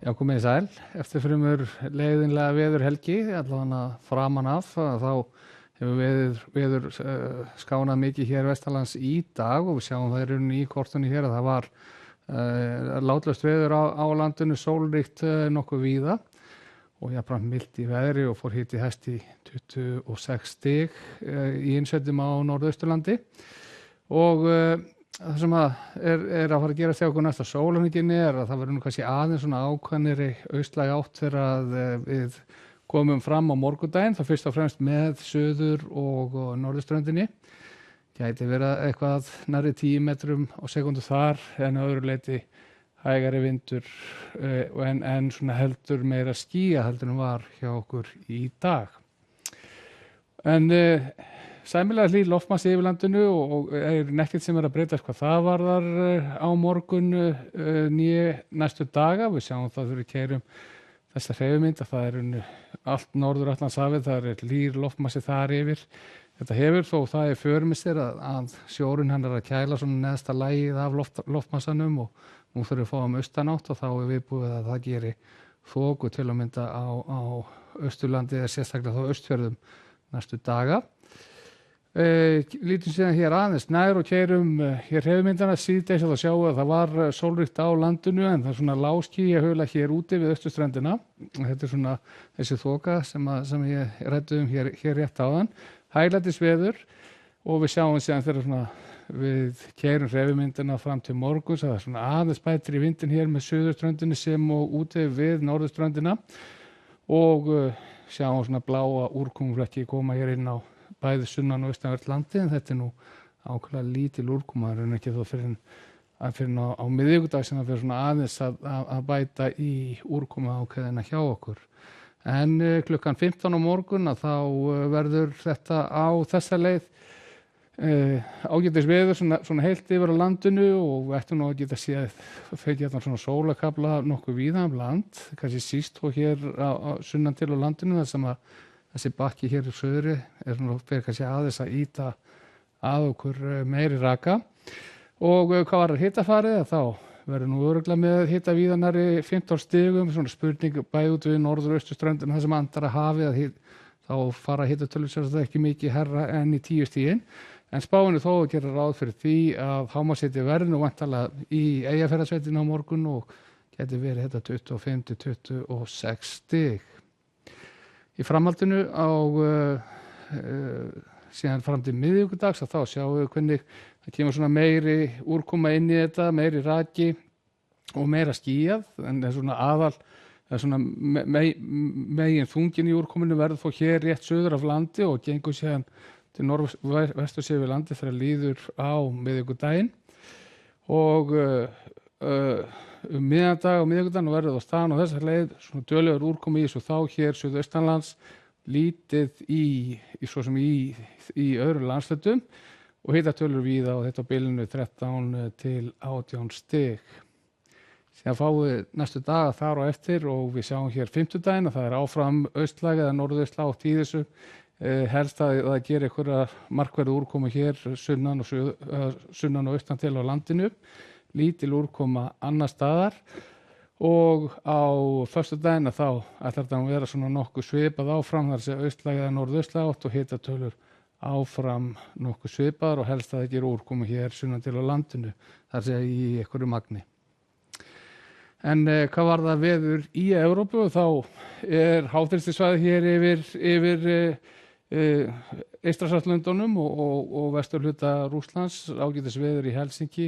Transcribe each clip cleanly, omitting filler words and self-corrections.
Já, komið sæl. Eftir fremur leiðinlega veðurhelgi, allavega framan af, þá hefur veður skánað mikið hér vestanlands í dag og við sjáum það í rauninni í kortunni hér að það var látlaust veður á landinu, sólríkt nokkuð víða og jafnframt milt í veðri og fór hiti hæst í 26 stig í innsveitum á Norðausturlandi og það sem er að fara að gerast hjá okkur næsta sólarhringinni er að það verður nú kannski aðeins svona ákveðnari austlæg átt þegar að við komum fram á morgundaginn, það fyrst og fremst með suður og norðurströndinni. Gæti verið eitthvað nærri 10 metrum á sekundu þar en að öðru leyti hægari vindur en svona heldur meira skýja heldur en var hjá okkur í dag. En sæmilega hlýr loftmassi yfir landinu og nekkert sem að breytast hvað það varðar á morgun næstu daga. Við sjáum það þegar við keyrum þessa hreyfimynd að það allt Norður-Atlantshafið, það hlýr loftmassi þar yfir. Þetta hefur þó það í för með sér að sjórinn hann að kæla svona neðsta lagið af loftmassanum og nú þurfum við að fá austanátt og þá viðbúið að það geri þoku til að mynda á Austurlandi eða sérstaklega þá Austfjörðum næstu daga. Lítum síðan hér aðeins nær og keyrum hér hreyfimyndana síðdegis að sjá að það var sólríkt á landinu en það er svona lágskýjahula hér úti við austurströndina. Þetta svona þessi þoka sem ég ræddi hér rétt áðan. Hæglætis veður og við sjáum síðan þegar við keyrum hreyfimyndina fram til morguns að það er svona aðeins bætri vindin hér með suðurströndinni sem og úti við norðurströndina og sjáum svona bláa úrkomuflekki koma hér inn á bæði sunnan og austanvert landi en þetta er nú ákveðlega lítil úrkoma en ekki þó fyrir á miðvikudag sem það fyrir svona aðeins að bæta í úrkoma ákveðina hjá okkur. En klukkan 15 á morgun að þá verður þetta á þessa leið ágætis veður svona heilt yfir á landinu og við ættum nú að geta séð feikja svona sólakafla nokkuð víða land, kannski síst og hér á sunnan til á landinu þar sem að þessi bakki hér í söðri fyrir kannski aðeins að ýta að okkur meiri raka og hvað var hitafarið þá verður nú örugglega með hita víða nærri 15 stigum, svona spurning bæði út við norður- og austurströndina það sem andar að hafi að þá fara hitatölur sem það ekki mikið herra enn í 10 stigin en spáinu þó að gera ráð fyrir því að hámarkshiti verður nú væntanlega í Eyjafjarðarsveitinni á morgun og geti verið þetta 25-26 stig. Í framhaldinu á síðan fram til miðvikudags að þá sjáum við hvernig það kemur svona meiri úrkoma inn í þetta, meiri raki og meira skýjað en það er svona það er svona megin þungin í úrkominu verður þó hér rétt suður af landi og gengur síðan til norðvestur sér við landi þegar líður á miðvikudaginn og miðjandag og miðvikudag verður á staðan og þessar leið svona dölugur úrkomi í þessu þá hér suðaustanlands lítið svo sem í öðrum landshlutum og hitatölur víða og þetta á bilinu 13 til 18 stig. Síðan fáum við næstu daga þar og eftir og við sjáum hér fimmtudaginn að það er áfram austlæg eða norðaustlæg átt í þessu helst að það gerir einhverja markverðu úrkomu hér sunnan og austan til á landinu lítil úrkoma annar staðar og á föstudaginn að þá ætlar þetta að vera svona nokkuð svipað áfram þar sem austlæg eða norðaustlæg átt og hitatölur áfram nokkuð svipaðar og helst að það gerir úrkomu hér sunnan til á landinu þar sem í einhverju magni. En hvað var það veður í Evrópu og þá háþrýstisvæði hér yfir Eystrasaltslöndunum og vesturhluta Rússlands, ágætis veður í Helsinki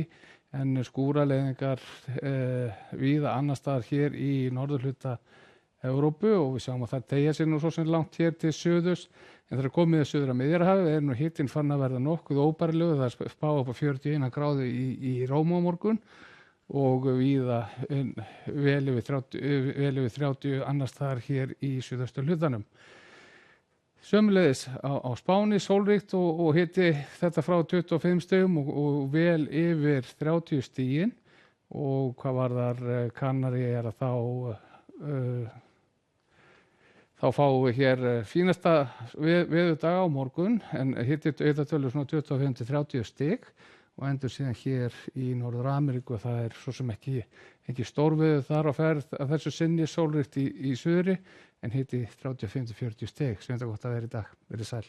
en skúraleiðingar víða annars staðar hér í norðurhluta Evrópu og við sjáum að það teygja sig nú svo sem langt hér til suðurs en þegar komið að suður að Miðjarðarhafið nú hitinn farin að verða nokkuð óbærilegur, það er spáð upp á 41 gráðu í Róma á morgun og víða vel yfir 30 annars staðar hér í suðausturhlutanum. Sömuleiðis á Spáni sólríkt og hiti þetta frá 25 stigum og vel yfir 30 stigin og hvað varðar Kanarí er að þá fáum við hér fínasta veðurdag á morgun en hitatölur svona 25-30 stig og endur síðan hér í Norður Ameríku og það svo sem ekki stórveður þar á ferð að þessu sinni, sólríkt í suðri en hiti 35-40 stig. Sem þetta gott að vera í dag. Verið sæl.